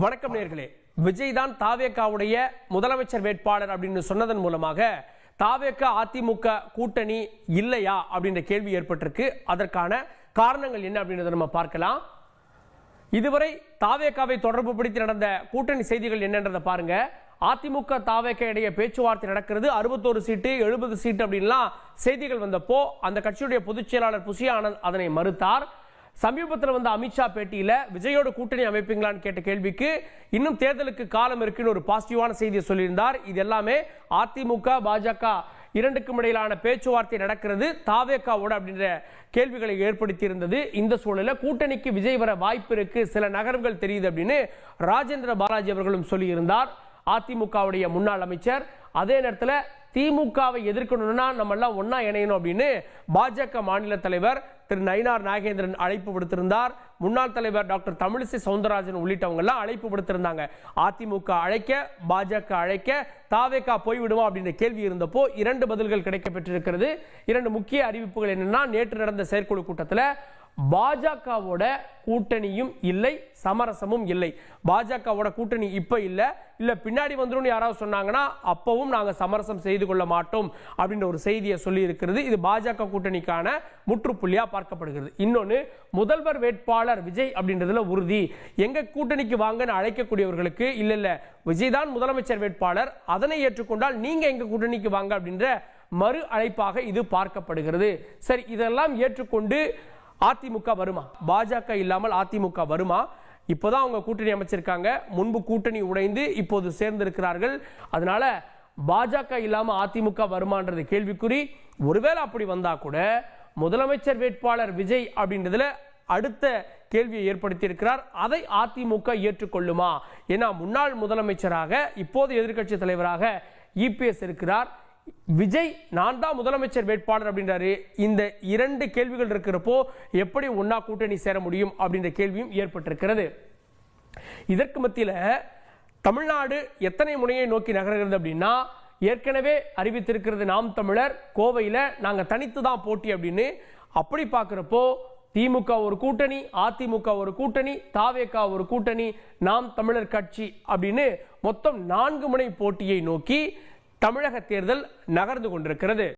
வணக்கம் நேயர்களே. விஜய் தான் தாவேகாவுடைய முதலமைச்சர் வேட்பாளர் அப்படின்னு சொன்னதன் மூலமாக தாவேகா அதிமுக கூட்டணி இல்லையா அப்படின்ற கேள்வி ஏற்பட்டிருக்கு. அதற்கான காரணங்கள் என்ன அப்படின்றத நம்ம பார்க்கலாம். இதுவரை தாவேகாவை தொடர்பு படுத்தி நடந்த கூட்டணி செய்திகள் என்னன்றதை பாருங்க. அதிமுக தாவேகா இடையே பேச்சுவார்த்தை நடக்கிறது. 61 சீட்டு 70 சீட்டு அப்படின்லாம் செய்திகள் வந்தப்போ அந்த கட்சியுடைய பொதுச் செயலாளர் புசி ஆனந்த் அதனை மறுத்தார். சமீபத்தில் வந்த அமித்ஷா பேட்டியில விஜயோட கூட்டணி அமைப்பீங்களான்னு கேட்ட கேள்விக்கு இன்னும் தேர்தலுக்கு காலம் இருக்குன்னு ஒரு பாசிட்டிவான செய்தியை சொல்லியிருந்தார். இது எல்லாமே அதிமுக பாஜக இரண்டுக்கும் இடையிலான பேச்சுவார்த்தை நடக்கிறது தாவேகாவோட அப்படின்ற கேள்விகளை ஏற்படுத்தி இருந்தது. இந்த சூழலில் கூட்டணிக்கு விஜய் வர வாய்ப்பு இருக்கு, சில நகர்வுகள் தெரியுது அப்படின்னு ராஜேந்திர பாலாஜி அவர்களும் சொல்லியிருந்தார். அதிமுகவுடைய முன்னாள் அமைச்சர். அதே நேரத்தில் திமுகவை எதிர்க்கணும்னா நம்ம எல்லாம் ஒன்னா இணையணும் அப்படின்னு பாஜக மாநில தலைவர் திரு நயினார் நாகேந்திரன் அழைப்பு விடுத்திருந்தார். முன்னாள் தலைவர் டாக்டர் தமிழிசை சவுந்தரராஜன் உள்ளிட்டவங்க எல்லாம் அழைப்பு விடுத்திருந்தாங்க. அதிமுக அழைக்க, பாஜக அழைக்க, தாவேகா போய்விடுமா அப்படின்ற கேள்வி இருந்தப்போ 2 பதில்கள் கிடைக்க பெற்றிருக்கிறது. 2 முக்கிய அறிவிப்புகள் என்னன்னா, நேற்று நடந்த செயற்குழு கூட்டத்தில் பாஜகவோட கூட்டணியும் இல்லை, சமரசமும் இல்லை. பாஜகவோட கூட்டணி இப்ப இல்ல பின்னாடி வந்துடும் யாராவது சொன்னாங்கன்னா அப்பவும் நாங்க சமரசம் செய்து கொள்ள மாட்டோம் அப்படின்ற ஒரு செய்தியை சொல்லி இருக்கிறது. இது பாஜக கூட்டணிக்கான முற்றுப்புள்ளியா பார்க்கப்படுகிறது. இன்னொன்னு, முதல்வர் வேட்பாளர் விஜய் அப்படின்றதுல உறுதி. எங்க கூட்டணிக்கு வாங்கன்னு அழைக்கக்கூடியவர்களுக்கு இல்ல விஜய் தான் முதலமைச்சர் வேட்பாளர், அதனை ஏற்றுக்கொண்டால் நீங்க எங்க கூட்டணிக்கு வாங்க அப்படின்ற மறு அழைப்பாக இது பார்க்கப்படுகிறது. சரி, இதெல்லாம் ஏற்றுக்கொண்டு அதிமுக வருமா? பாஜக இல்லாமல் அதிமுக வருமா? இப்போதான் அவங்க கூட்டணி அமைச்சிருக்காங்க. முன்பு கூட்டணி உடைந்து இப்போது சேர்ந்திருக்கிறார்கள். அதனால பாஜக இல்லாம அதிமுக வருமான்றது கேள்விக்குறி. ஒருவேளை அப்படி வந்தா கூட முதலமைச்சர் வேட்பாளர் விஜய் அப்படின்றதுல அடுத்த கேள்வியை ஏற்படுத்தி இருக்கிறார். அதை அதிமுக ஏற்றுக்கொள்ளுமா? ஏன்னா முன்னாள் முதலமைச்சராக இப்போது எதிர்க்கட்சி தலைவராக இபிஎஸ் இருக்கிறார். விஜய் நான் தான் முதலமைச்சர் வேட்பாளர் அப்படின்றாரு. இந்த 2 கேள்விகள் இருக்கிறப்போ எப்படி ஒன்னா கூட்டணி சேர முடியும் அப்படின்ற கேள்வியும் ஏற்பட்டிருக்கிறது. இதற்கு மத்தியில தமிழ்நாடு எத்தனை முனையை நோக்கி நகர்கிறது அப்படின்னா, ஏற்கனவே அறிவித்திருக்கிறது நாம் தமிழர் கோவையில் நாங்க தனித்து தான் போட்டி அப்படின்னு. அப்படி பார்க்கிறப்போ திமுக ஒரு கூட்டணி, அதிமுக ஒரு கூட்டணி, தாவேகா ஒரு கூட்டணி, நாம் தமிழர் கட்சி அப்படின்னு மொத்தம் 4 முனை போட்டியை நோக்கி தமிழக தேர்தல் நகர்ந்து கொண்டிருக்கிறது.